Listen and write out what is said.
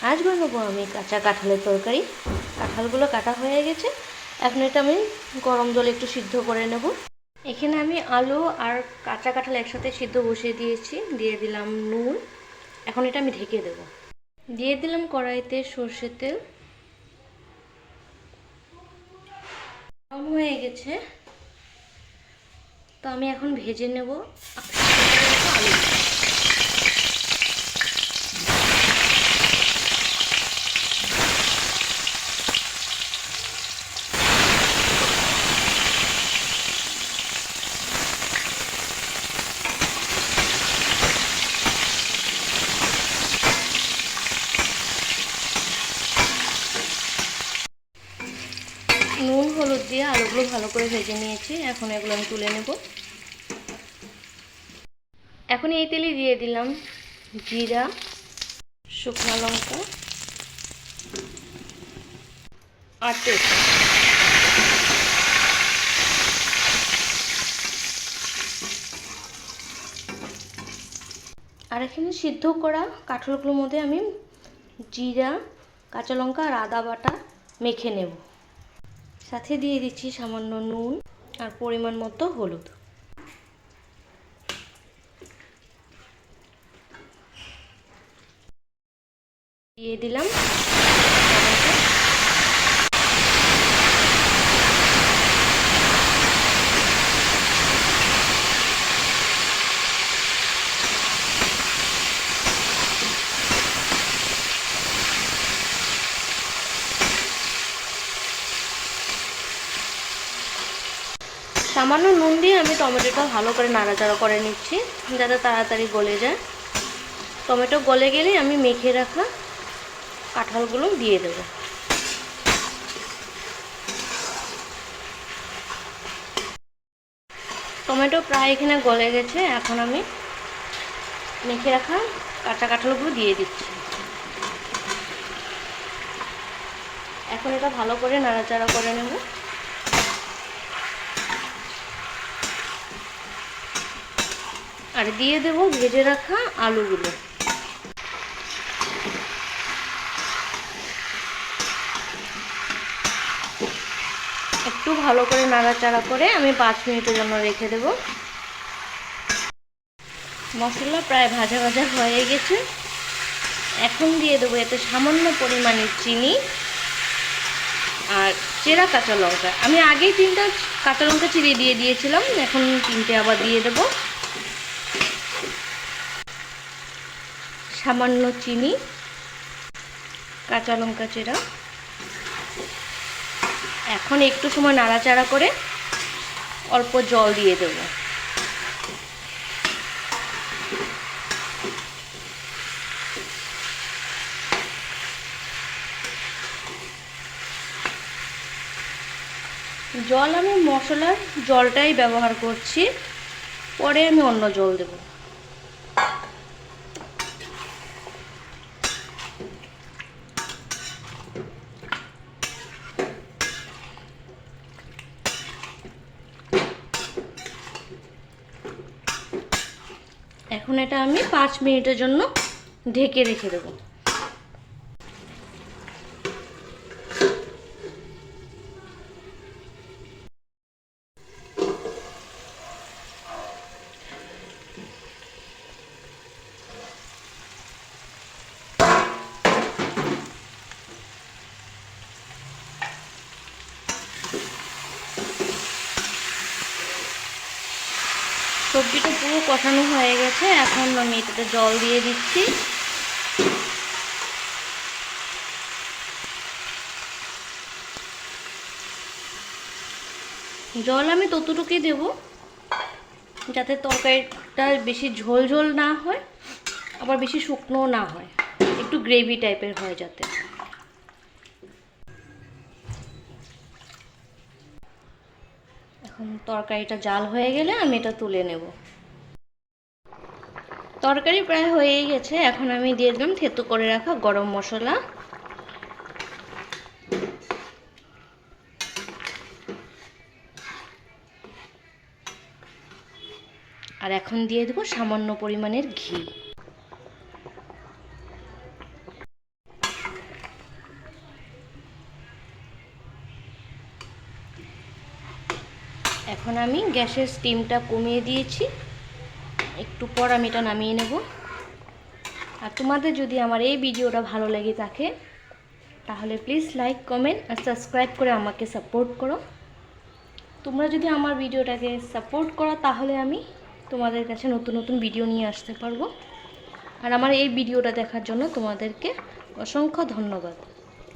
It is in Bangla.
আজ বানাবো আমি কাঁচা কাঁঠালের তরকারি। কাঁঠালগুলো কাটা হয়ে গেছে, এখন এটা আমি গরম জলে একটু সিদ্ধ করে নেব। এখানে আমি আলু আর কাঁচা কাঁঠাল একসাথে সিদ্ধ বসিয়ে দিয়েছি, দিয়ে দিলাম নুন। এখন এটা আমি ঢেকে দেব। দিয়ে দিলাম কড়াইতে সর্ষের তেল, গরম হয়ে গেছে। তো আমি এখন ভেজে নেব আলু। নুন হলুদ দিয়ে আলুগুলো ভালো করে ভেজে নিয়েছি, এখন এগুলো আমি তুলে নেব। এখন এই তেলে দিয়ে দিলাম জিরা, শুকনো লঙ্কা আর তেজপাতা। আর এখানে সিদ্ধ করা কাঁঠালগুলোর মধ্যে আমি জিরা, কাঁচা লঙ্কা আর আদা বাটা মেখে নেব। সাথে দিয়ে দিচ্ছি সামান্য নুন আর পরিমাণ মতো হলুদ। দিয়ে দিলাম সামান্য নুন দিয়ে আমি টমেটোটা ভালো করে নাড়াচাড়া করে নিচ্ছি, যাতে তাড়াতাড়ি গলে যায়। টমেটো গলে গেলেই আমি মেখে রাখা কাঁঠালগুলো দিয়ে দেব। টমেটো প্রায় এখানে গলে গেছে, এখন আমি মেখে রাখা কাঁচা কাঁঠালগুলো দিয়ে দিচ্ছি। এখন এটা ভালো করে নাড়াচাড়া করে নেব। আর দিয়ে দেব ভেজে রাখা আলুগুলো। একটু ভালো করে নাড়াচাড়া করে আমি 5 মিনিটের জন্য রেখে দেব। মশলা প্রায় ভাজা ভাজা হয়ে গেছে, এখন দিয়ে দেবো এতে সামান্য পরিমাণে চিনি আর চেরা কাঁচা লঙ্কা। আমি আগেই 3টা কাঁচা লঙ্কা চিড়ে দিয়ে দিয়েছিলাম, এখন 3টে আবার দিয়ে দেব। সামান্য চিনি, কাঁচা লঙ্কা চেরা। এখন একটু সময় নাড়াচাড়া করে অল্প জল দিয়ে দেব। জল আমি মশলার জলটাই ব্যবহার করছি, পরে আমি অন্য জল দেব। এখন এটা আমি 5 মিনিটের জন্য ঢেকে রেখে দেব। সবজিটা পুরো কষানো হয়ে গেছে, এখন আমি এটাতে জল দিয়ে দিচ্ছি। জল আমি ততটুকুই দেব যাতে তরকারিটা বেশি ঝোল ঝোল না হয়, আবার বেশি শুকনোও না হয়, একটু গ্রেভি টাইপের হয় যাতে। এখন তরকারিটা জাল হয়ে গেলে আমি এটা তুলে নেব। তরকারি প্রায় হয়েই গেছে, এখন আমি দিয়ে দিলাম থেতো করে রাখা গরম মশলা। আর এখন দিয়ে দেবো সামান্য পরিমাণের ঘি। এখন আমি গ্যাসের স্টিমটা কমিয়ে দিয়েছি, একটু পর আমি এটা নামিয়ে নেব। আর তোমাদের যদি আমার এই ভিডিওটা ভালো লেগে থাকে তাহলে প্লিজ লাইক, কমেন্ট আর সাবস্ক্রাইব করে আমাকে সাপোর্ট করো। তোমরা যদি আমার ভিডিওটাকে সাপোর্ট করো তাহলে আমি তোমাদের কাছে নতুন নতুন ভিডিও নিয়ে আসতে পারবো। আর আমার এই ভিডিওটা দেখার জন্য তোমাদেরকে অসংখ্য ধন্যবাদ।